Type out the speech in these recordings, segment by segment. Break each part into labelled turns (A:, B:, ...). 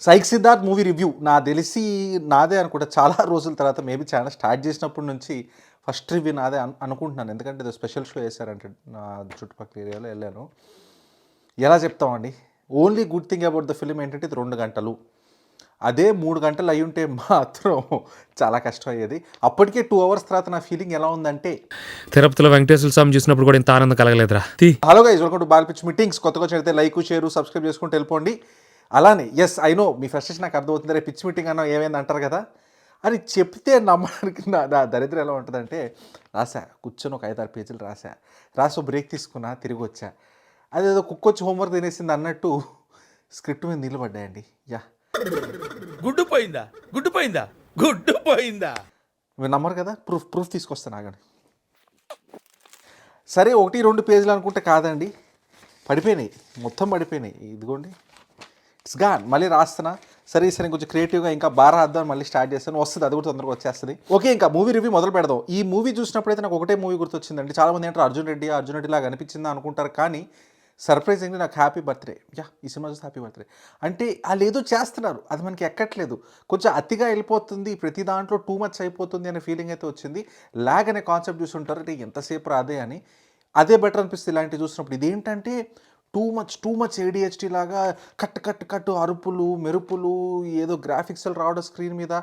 A: Psych Siddharth movie review నా తెలిసి నాదే అనుకుంటా. చాలా రోజుల తర్వాత మేబీ ఛానల్ స్టార్ట్ చేసినప్పటి నుంచి ఫస్ట్ రివ్యూ నాదే అనుకుంటున్నాను. ఎందుకంటే ఏదో స్పెషల్ షో వేశారంటే నా చుట్టుపక్కల ఏరియాలో వెళ్ళాను. ఎలా చెప్తామండి, only good thing about the film ఏంటంటే ఇది 2 గంటలు. అదే 3 గంటలు అయి ఉంటే మాత్రం చాలా కష్టం అయ్యేది. అప్పటికే 2 అవర్స్ తర్వాత నా ఫీలింగ్ ఎలా ఉందంటే,
B: తిరుపతిలో వెంకటేశ్వర స్వామి చూసినప్పుడు కూడా ఇంత ఆనందం కలగలేదురా.
A: Hello guys, welcome to Ball Pitch Meetings. కొత్తగా చెడితే లైక్, షేర్, సబ్స్క్రైబ్ చేసుకుంటూ వెళ్ళిపోండి. అలానే ఎస్ ఐ నో మీ ఫ్రస్ట్రేషన్ నాకు అర్థమవుతుంది. రే పిచ్ మీటింగ్ అన్న ఏమైంది అంటారు కదా అని చెప్తే నమ్మడానికి నా దరిద్రం ఎలా ఉంటుందంటే, రాసా కూర్చొని ఒక 5-6 పేజీలు రాసి బ్రేక్ తీసుకున్నా, తిరిగి వచ్చా. అదేదో కుక్కొచ్చి హోంవర్క్ తినేసింది అన్నట్టు స్క్రిప్ట్ మీద నిలబడ్డాయండి. యా,
C: గుడ్డు పోయిందా
A: మీరు నమ్మరు కదా, ప్రూఫ్ తీసుకొస్తాను ఆగండి. సరే 1-2 పేజీలు అనుకుంటే కాదండి, పడిపోయినాయి, మొత్తం పడిపోయినాయి. ఇదిగోండి, ఇట్స్ గాన్. మళ్ళీ రాస్తున్నా, సరే కొంచెం క్రియేటివ్గా ఇంకా బాగా రాద్దాం, మళ్ళీ స్టార్ట్ చేస్తాను. వస్తుంది, అది కూడా తొందరగా వచ్చేస్తుంది. ఓకే, ఇంకా మూవీ రివ్యూ మొదలు పెడదాం. ఈ మూవీ చూసినప్పుడైతే నాకు ఒకటే మూవీ గుర్తొచ్చిందండి. చాలామంది ఏంటంటే అర్జున్ రెడ్డి లాగా అనిపించిందా అనుకుంటారు, కానీ సర్ప్రైజింగ్లీ నాకు హ్యాపీ బర్త్డే. ఈ సినిమా చూస్తే హ్యాపీ బర్త్డే అంటే వాళ్ళు ఏదో చేస్తున్నారు, అది మనకి ఎక్కట్లేదు, కొంచెం అతిగా వెళ్ళిపోతుంది, ప్రతి దాంట్లో టూ మచ్ అయిపోతుంది అనే ఫీలింగ్ అయితే వచ్చింది. ల్యాగ్ అనే కాన్సెప్ట్ చూసుంటారు, అంటే ఎంతసేపు రాదే అని. అదే బెటర్ అనిపిస్తుంది ఇలాంటివి చూసినప్పుడు. ఇదేంటంటే టూ మచ్ ఏడిహెచ్డి లాగా కట్టు అరుపులు, మెరుపులు, ఏదో గ్రాఫిక్స్లు రావడం స్క్రీన్ మీద.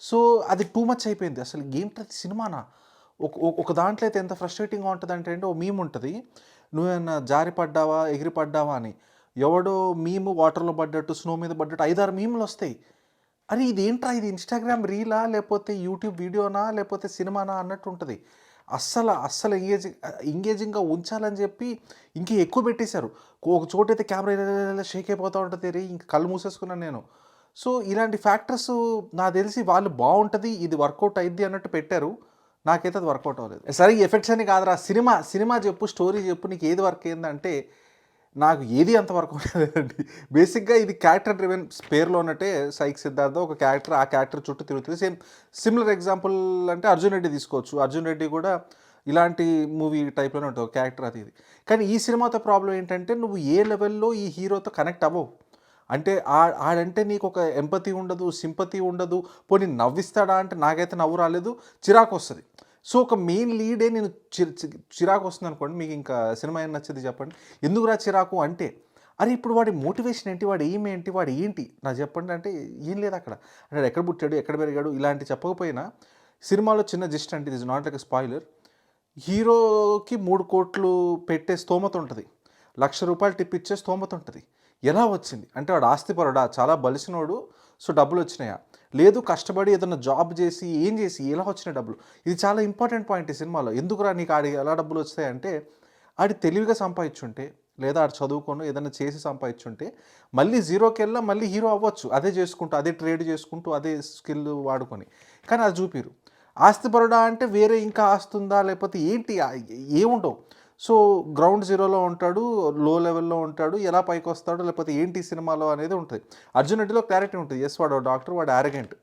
A: సో అది టూ మచ్ అయిపోయింది. అసలు ఏంటది సినిమానా? ఒక దాంట్లో అయితే ఎంత ఫ్రస్ట్రేటింగ్గా ఉంటుంది అంటే, ఓ మీమ్ ఉంటుంది, నువ్వేమన్నా జారి పడ్డావా, ఎగిరి పడ్డావా అని. ఎవడో మీము వాటర్లో పడ్డట్టు, స్నో మీద పడ్డట్టు 5-6 మీములు వస్తాయి. అరే ఇదేంట్రా, ఇది ఇన్స్టాగ్రామ్ రీలా, లేకపోతే యూట్యూబ్ వీడియోనా, లేకపోతే సినిమానా అన్నట్టు ఉంటుంది. అస్సలు ఎంగేజింగ్గా ఉంచాలని చెప్పి ఇంక ఎక్కువ పెట్టేశారు. ఒక చోటైతే కెమెరా షేక్ అయిపోతూ ఉంటుంది, ఇంక కళ్ళు మూసేసుకున్నాను నేను. సో ఇలాంటి ఫ్యాక్టర్స్ నాకు తెలిసి వాళ్ళు బాగుంటుంది, ఇది వర్కౌట్ అయింది అన్నట్టు పెట్టారు. నాకైతే అది వర్కౌట్ అవ్వలేదు. సరే ఈ ఎఫెక్ట్స్ అని కాదురా, సినిమా చెప్పు, స్టోరీ చెప్పు, నీకు ఏది వర్క్ అయిందంటే నాకు ఏది అంత వర్క్ అవ్వలేదండి. బేసిక్గా ఇది క్యారెక్టర్ డ్రివెన్, పేరులో ఉన్నట్టే సైక్ సిద్ధార్థ ఒక క్యారెక్టర్, ఆ క్యారెక్టర్ చుట్టూ తిరుగుతుంది. సిమిలర్ ఎగ్జాంపుల్ అంటే అర్జున్ రెడ్డి తీసుకోవచ్చు. అర్జున్ రెడ్డి కూడా ఇలాంటి మూవీ టైప్లోనే ఉంటుంది, ఒక క్యారెక్టర్ అది ఇది. కానీ ఈ సినిమాతో ప్రాబ్లం ఏంటంటే, నువ్వు ఏ లెవెల్లో ఈ హీరోతో కనెక్ట్ అవ్వవు. అంటే ఆడంటే నీకు ఒక ఎంపతి ఉండదు, సింపతి ఉండదు. పోనీ నవ్విస్తాడా అంటే నాకైతే నవ్వు రాలేదు, చిరాకు వస్తుంది. సో ఒక మెయిన్ లీడే నేను చిరాకు వస్తుంది అనుకోండి, మీకు ఇంకా సినిమా ఏం నచ్చింది చెప్పండి. ఎందుకురా చిరాకు అంటే, అరే ఇప్పుడు వాడి మోటివేషన్ ఏంటి, వాడు ఏంటి, వాడు ఏంటి నాకు చెప్పండి అంటే ఏం లేదు అక్కడ. అంటే ఎక్కడ పుట్టాడు, ఎక్కడ పెరిగాడు, ఇలాంటి చెప్పకపోయినా సినిమాలో చిన్న జిస్ట్ అంటే, ఇది ఇస్ నాట్ లైక్ స్పాయిలర్. హీరోకి 3 కోట్లు పెట్టే స్తోమత ఉంటుంది, 1,00,000 రూపాయలు టిప్ ఇచ్చే స్తోమత ఉంటుంది. ఎలా వచ్చింది అంటే, వాడు ఆస్తిపరుడా, చాలా బలిసినోడు, సో డబ్బులు వచ్చినాయా, లేదు కష్టపడి ఏదైనా జాబ్ చేసి ఏం చేసి ఎలా వచ్చినాయి డబ్బులు. ఇది చాలా ఇంపార్టెంట్ పాయింట్ ఈ సినిమాలో. ఎందుకురా నీకు ఎలా డబ్బులు వస్తాయంటే, ఆడి తెలివిగా సంపాదించుంటే, లేదా ఆడు చదువుకొని ఏదైనా చేసి సంపాదించుంటే మళ్ళీ జీరోకి వెళ్ళా మళ్ళీ హీరో అవ్వచ్చు, అదే చేసుకుంటూ, అదే ట్రేడ్ చేసుకుంటూ, అదే స్కిల్ వాడుకొని. కానీ అది చూపిరు. ఆస్తిపరుడా అంటే వేరే ఇంకా ఆస్తుందా, లేకపోతే ఏంటి, ఏముండవు. సో గ్రౌండ్ జీరోలో ఉంటాడు, లో లెవెల్లో ఉంటాడు, ఎలా పైకి వస్తాడు, లేకపోతే ఏంటి సినిమాలో అనేది ఉంటుంది. అర్జున్ రెడ్డిలో క్లారిటీ ఉంటుంది, ఎస్ వాడు డాక్టర్, వాడు యారగెంట్,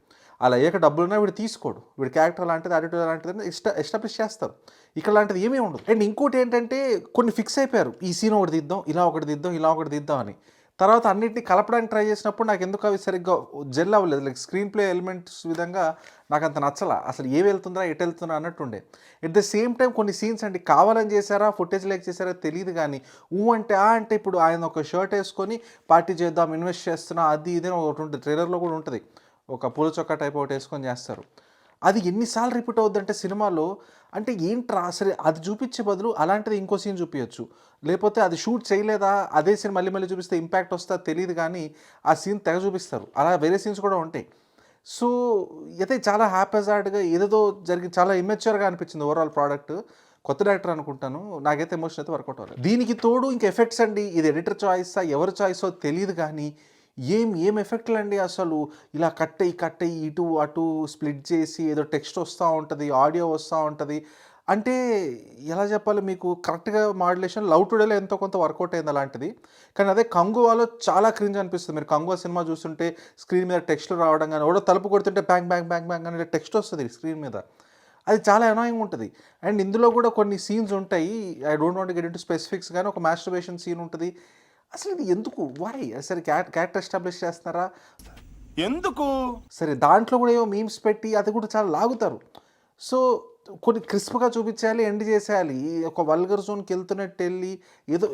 A: అలా ఏక డబ్బులున్నా వీడు తీసుకోడు, వీడి క్యారెక్టర్ లాంటిది, యాటిట్యూడ్ లాంటిది ఎస్టాబ్లిష్ చేస్తారు. ఇక్కడ లాంటిది ఏమీ ఉండదు. అండ్ ఇంకోటి ఏంటంటే, కొన్ని ఫిక్స్ అయిపోయారు, ఈ సీన్ ఒకటి తీద్దాం, ఇలా ఒకటి తీద్దాం అని. తర్వాత అన్నింటినీ కలపడానికి ట్రై చేసినప్పుడు నాకు ఎందుకు అవి సరిగ్గా జెల్ అవ్వలేదు. లైక్ స్క్రీన్ ప్లే ఎలిమెంట్స్ విధంగా నాకు అంత నచ్చలా. అసలు ఏవి వెళ్తుందా, ఎటు వెళ్తుందా అన్నట్టుండే. ఎట్ ద సేమ్ టైం కొన్ని సీన్స్ అండి కావాలని చేశారా, ఫుటేజ్ లేక చేశారా తెలియదు, కానీ అంటే ఇప్పుడు ఆయన ఒక షర్ట్ వేసుకొని పార్టీ చేద్దాం, ఇన్వెస్ట్ చేస్తున్నా, అది ఇదే ఒకటి ఉంటుంది, ట్రైలర్లో కూడా ఉంటుంది, ఒక పూల చొక్కా టైప్ ఒకటి వేసుకొని చేస్తారు. అది ఎన్నిసార్లు రిపీట్ అవుద్దంటే సినిమాలో, అంటే ఏంట్రా సరే అది చూపించే బదులు అలాంటిది ఇంకో సీన్ చూపించచ్చు, లేకపోతే అది షూట్ చేయలేదా, అదే సీన్ మళ్ళీ చూపిస్తే ఇంపాక్ట్ వస్తుందా తెలియదు, కానీ ఆ సీన్ తెగ చూపిస్తారు. అలా వేరే సీన్స్ కూడా ఉంటాయి. సో అయితే చాలా హ్యాపీజార్డ్గా ఏదేదో జరిగి చాలా ఇమ్మెచ్యూర్గా అనిపించింది ఓవరాల్ ప్రోడక్ట్. కొత్త డైరెక్టర్ అనుకుంటాను, నాకైతే ఎమోషన్ అయితే వర్కౌట్ అవ్వలేదు. దీనికి తోడు ఇంకా ఎఫెక్ట్స్ అండి, ఇది ఎడిటర్ చాయిసా ఎవరి చాయిసో తెలియదు, కానీ ఏం ఎఫెక్ట్లు అండి అసలు. ఇలా కట్ అయ్యి ఇటు అటు స్ప్లిట్ చేసి ఏదో టెక్స్ట్ వస్తూ ఉంటుంది, ఆడియో వస్తూ ఉంటుంది. అంటే ఎలా చెప్పాలి మీకు, కరెక్ట్గా మాడ్యులేషన్ లవ్ టుడేలో ఎంతో కొంత వర్కౌట్ అయింది అలాంటిది. కానీ అదే కంగువాలో చాలా క్రింజ్ అనిపిస్తుంది. మీరు కంగువా సినిమా చూస్తుంటే స్క్రీన్ మీద టెక్స్ట్లు రావడం, కానీ ఎవడో తలుపు కొడుతుంటే బ్యాంగ్ అని టెక్స్ట్ వస్తుంది స్క్రీన్ మీద, అది చాలా అనాయింగ్ ఉంటుంది. అండ్ ఇందులో కూడా కొన్ని సీన్స్ ఉంటాయి, I don't want get into specifics, కానీ ఒక మాస్టర్బేషన్ సీన్ ఉంటుంది. అసలు ఇది ఎందుకు, వై, సరే క్యారెక్టర్ ఎస్టాబ్లిష్ చేస్తున్నారా,
C: ఎందుకు?
A: సరే దాంట్లో కూడా ఏవో మీమ్స్ పెట్టి అది కూడా చాలా లాగుతారు. సో కొన్ని క్రిస్ప్గా చూపించేయాలి, ఎండ్ చేసేయాలి. ఈ ఒక వల్గర్ జోన్కి వెళ్తున్నట్టు వెళ్ళి ఏదో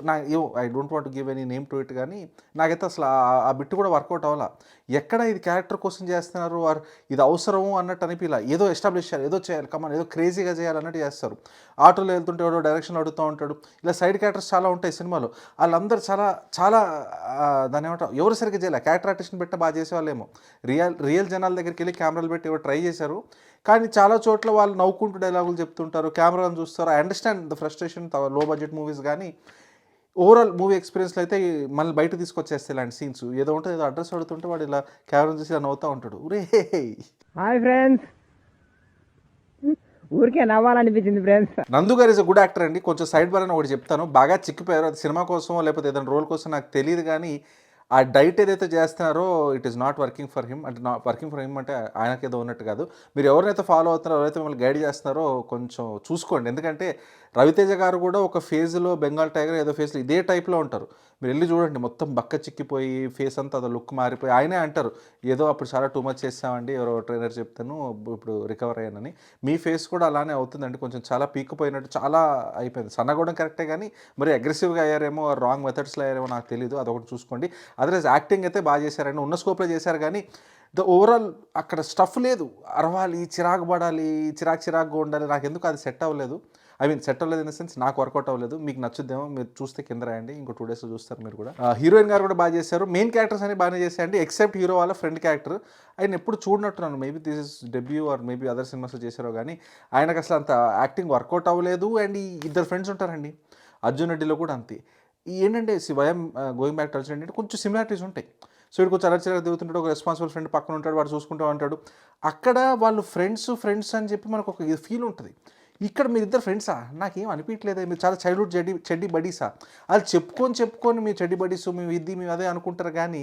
A: I don't want give any name to it, కానీ నాకైతే అసలు ఆ బిట్ కూడా వర్కౌట్ అవ్వాలా. ఎక్కడ ఇది క్యారెక్టర్ కోసం చేస్తున్నారు, ఆర్ ఇది అవసరము అన్నట్టు అనిపిలా. ఏదో ఎస్టాబ్లిష్ చేయాలి, ఏదో చేయాలి, కమాన్ ఏదో క్రేజీగా చేయాలి అన్నట్టు చేస్తారు. ఆటోలో వెళ్తుంటే ఎవడో డైరెక్షన్ అడుగుతూ ఉంటాడు. ఇలా సైడ్ క్యారెక్టర్స్ చాలా ఉంటాయి సినిమాలో. వాళ్ళందరూ చాలా చాలా దాని ఏమంటారు, ఎవరు సరిగ్గా చేయాలి. క్యారెక్టర్ ఆర్టిస్ట్ని పెట్టి బాగా చేసేవాళ్ళేమో. రియల్ జనాల దగ్గరికి వెళ్ళి కెమెరాలు పెట్టి ఎవరు ట్రై చేశారు, కానీ చాలా చోట్ల వాళ్ళు నవ్వుకుంటూ డైలాగులు చెప్తుంటారు, కెమెరాను చూస్తారు. ఐ అండర్స్టాండ్ ద ఫ్రస్ట్రేషన్, లో బడ్జెట్ మూవీస్, కానీ ఓవరాల్ మూవీ ఎక్స్పీరియన్స్లో అయితే మళ్ళీ బయట తీసుకొచ్చేస్తే ఇలాంటి సీన్స్. ఏదో ఉంటుంది, ఏదో అడ్రస్ అడుగుతుంటే వాడు ఇలా కెమెరా చూసి ఇలా నవ్వుతూ ఉంటాడు. రే
D: హాయ్ ఫ్రెండ్స్, ఊరికే నవ్వాలనిపించింది ఫ్రెండ్స్.
A: నందు గారు ఇస్ అ గుడ్ యాక్టర్ అండి. కొంచెం సైడ్ బార్ అని ఒకటి చెప్తాను, బాగా చిక్కిపోయారు. అది సినిమా కోసమో లేకపోతే ఏదైనా రోల్ కోసం నాకు తెలియదు, కానీ ఆ డైట్ ఏదైతే చేస్తున్నారో it is not working for him. అంటే వర్కింగ్ ఫర్ హిమ్ అంటే ఆయనకి ఏదో ఉన్నట్టు కాదు. మీరు ఎవరినైతే ఫాలో అవుతున్నారో, ఎవరైతే మిమ్మల్ని గైడ్ చేస్తున్నారో కొంచెం చూసుకోండి. ఎందుకంటే రవితేజ గారు కూడా ఒక ఫేజ్లో బెంగాల్ టైగర్ ఏదో ఫేజ్లో ఇదే టైప్లో ఉంటారు. మీరు వెళ్ళి చూడండి, మొత్తం బక్క చిక్కిపోయి ఫేస్ అంతా అదో లుక్ మారిపోయి. ఆయనే అంటారు ఏదో అప్పుడు చాలా టూ మచ్ చేస్తామండి, ఎవరో ట్రైనర్ చెప్తాను ఇప్పుడు రికవర్ అయ్యానని. మీ ఫేస్ కూడా అలానే అవుతుందండి, కొంచెం చాలా పీక్కుపోయినట్టు చాలా అయిపోయింది. సన్నగూడెం కరెక్టే, కానీ మరి అగ్రెసివ్గా అయ్యారేమో, రాంగ్ మెథడ్స్లో అయ్యారేమో నాకు తెలియదు. అదొకటి చూసుకోండి. అదర్వైజ్ యాక్టింగ్ అయితే బాగా చేశారండి, ఉన్న స్కోప్లో చేశారు. కానీ ద ఓవరాల్ అక్కడ స్టఫ్ లేదు. అరవాలి, చిరాకు పడాలి, చిరాకుగా ఉండాలి. నాకు ఎందుకు అది సెట్ అవ్వలేదు. సెట్ అవ్వలేదు ఇన్ ద సెన్స్ నాకు వర్కౌట్ అవ్వలేదు. మీకు నచ్చుద్దేమో, మీరు చూస్తే కింద రాయండి, ఇంకో 2 days చూస్తారు మీరు కూడా. హీరోయిన్ గారు కూడా బాగా చేశారు. మెయిన్ క్యారెక్టర్స్ అని బాగానే చేశారండి, ఎక్సెప్ట్ హీరో వాళ్ళ ఫ్రెండ్ క్యారెక్టర్. ఆయన ఎప్పుడు చూడనట్టున్నాను, maybe this is debut or maybe other సినిమాస్లో చేశారో, కానీ ఆయనకు అసలు అంత యాక్టింగ్ వర్కౌట్ అవ్వలేదు. అండ్ ఈ ఇద్దరు ఫ్రెండ్స్ ఉంటారండి, అర్జున్ రెడ్డిలో కూడా అంతే. ఏంటంటే YM going back to Arjun Reddy కొంచెం సిమిలారిటీస్ ఉంటాయి. సో వీడు కొంచెం అలర్చిగా దిగుతుంటాడు, ఒక రెస్పాన్సిబుల్ ఫ్రెండ్ పక్కన ఉంటాడు, వాడు చూసుకుంటూ ఉంటాడు. అక్కడ వాళ్ళు ఫ్రెండ్స్ అని చెప్పి మనకు ఒక ఫీల్ ఉంటుంది. ఇక్కడ మీరిద్దరు ఫ్రెండ్సా, నాకేం అనిపించలేదు. మీరు చాలా చైల్డ్హుడ్ చెడ్డి బడీసా, అది చెప్పుకొని మీ చెడ్డి బడీసు, మేము అదే అనుకుంటారు. కానీ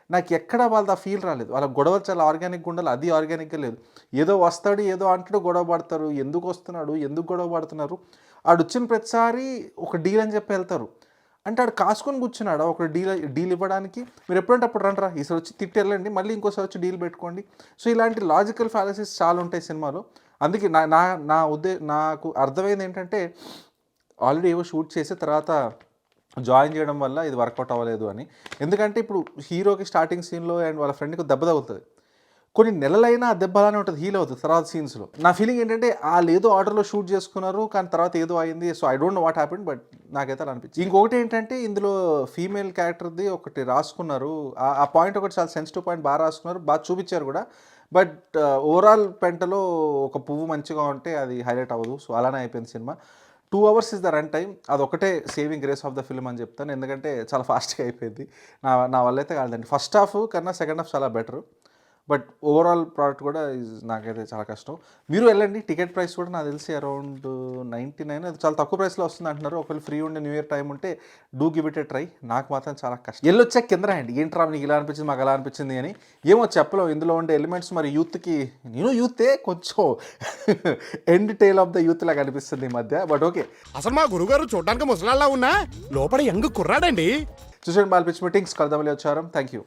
A: నాకు ఎక్కడ వాళ్ళది ఆ ఫీల్ రాలేదు. వాళ్ళ గొడవలు చాలా ఆర్గానిక్గా ఉండాలి, అది ఆర్గానిక్గా లేదు. ఏదో వస్తాడు, ఏదో అంటాడు, గొడవ పడతారు. ఎందుకు వస్తున్నాడు, ఎందుకు గొడవ పడుతున్నారు, ఆడు వచ్చిన ప్రతిసారి ఒక డీల్ అని చెప్పి వెళ్తారు. అంటే ఆడు కాసుకొని కూర్చున్నాడు ఒక డీల్ ఇవ్వడానికి. మీరు ఎప్పుడంటే అప్పుడు రండ్రా, ఈసారి వచ్చి తిట్టి వెళ్ళండి, మళ్ళీ ఇంకోసారి వచ్చి డీల్ పెట్టుకోండి. సో ఇలాంటి లాజికల్ ఫ్యాలసీస్ చాలా ఉంటాయి సినిమాలో. అందుకే నాకు అర్థమైంది ఏంటంటే, ఆల్రెడీ ఏవో షూట్ చేసి తర్వాత జాయిన్ చేయడం వల్ల ఇది వర్కౌట్ అవ్వలేదు అని. ఎందుకంటే ఇప్పుడు హీరోకి స్టార్టింగ్ సీన్లో అండ్ వాళ్ళ ఫ్రెండ్కి దెబ్బ తగులుతుంది, కొన్ని నెలలైనా ఆ దెబ్బ అలానే ఉంటుంది, హీల్ అవుతుంది తర్వాత సీన్స్లో. నా ఫీలింగ్ ఏంటంటే వాళ్ళు ఏదో ఆర్డర్లో షూట్ చేసుకున్నారు, కానీ తర్వాత ఏదో అయింది. So I don't know what happened, but నాకైతే అలా అనిపించింది. ఇంకొకటి ఏంటంటే, ఇందులో ఫీమేల్ క్యారెక్టర్ది ఒకటి రాసుకున్నారు, ఆ పాయింట్ ఒకటి చాలా సెన్సిటివ్ పాయింట్ బాగా రాసుకున్నారు, బాగా చూపించారు కూడా. బట్ ఓవరాల్ పెంటలో ఒక పువ్వు మంచిగా ఉంటే అది హైలైట్ అవ్వదు. సో అలానే అయిపోయింది సినిమా. 2 hours is the run time. అదొకటే saving grace of the film అని చెప్తాను, ఎందుకంటే చాలా ఫాస్ట్గా అయిపోయింది. నా వల్ల అయితే కాదండి. ఫస్ట్ హాఫ్ కన్నా సెకండ్ హాఫ్ చాలా బెటర్. బట్ ఓవరాల్ ప్రోడక్ట్ కూడా నాకైతే చాలా కష్టం. మీరు వెళ్ళండి, టికెట్ ప్రైస్ కూడా నాకు తెలిసి అరౌండ్ 99, అది చాలా తక్కువ ప్రైస్లో వస్తుంది అంటున్నారు. ఒకవేళ ఫ్రీ ఉండే న్యూ ఇయర్ టైం ఉంటే do give it A try. నాకు మాత్రం చాలా కష్టం. వెళ్ళొచ్చా కింద రాయండి, ఏంట్రా నీకు ఇలా అనిపించింది, మాకు అలా అనిపించింది అని. ఏమో చెప్పలేం, ఇందులో ఉండే ఎలిమెంట్స్ మరి యూత్కి, నేను యూతే కొంచెం end tail of the youth లాగా అనిపిస్తుంది ఈ మధ్య. బట్ ఓకే,
C: అసలు మా గురుగారు చూడడానికి ముసలాళ్ళ ఉన్నా లోపల యంగ్ కుర్రాడండి.
A: చూసండి బాల్ పిచ్ మీటింగ్స్, కలుద్దాం వచ్చారం. Thank you.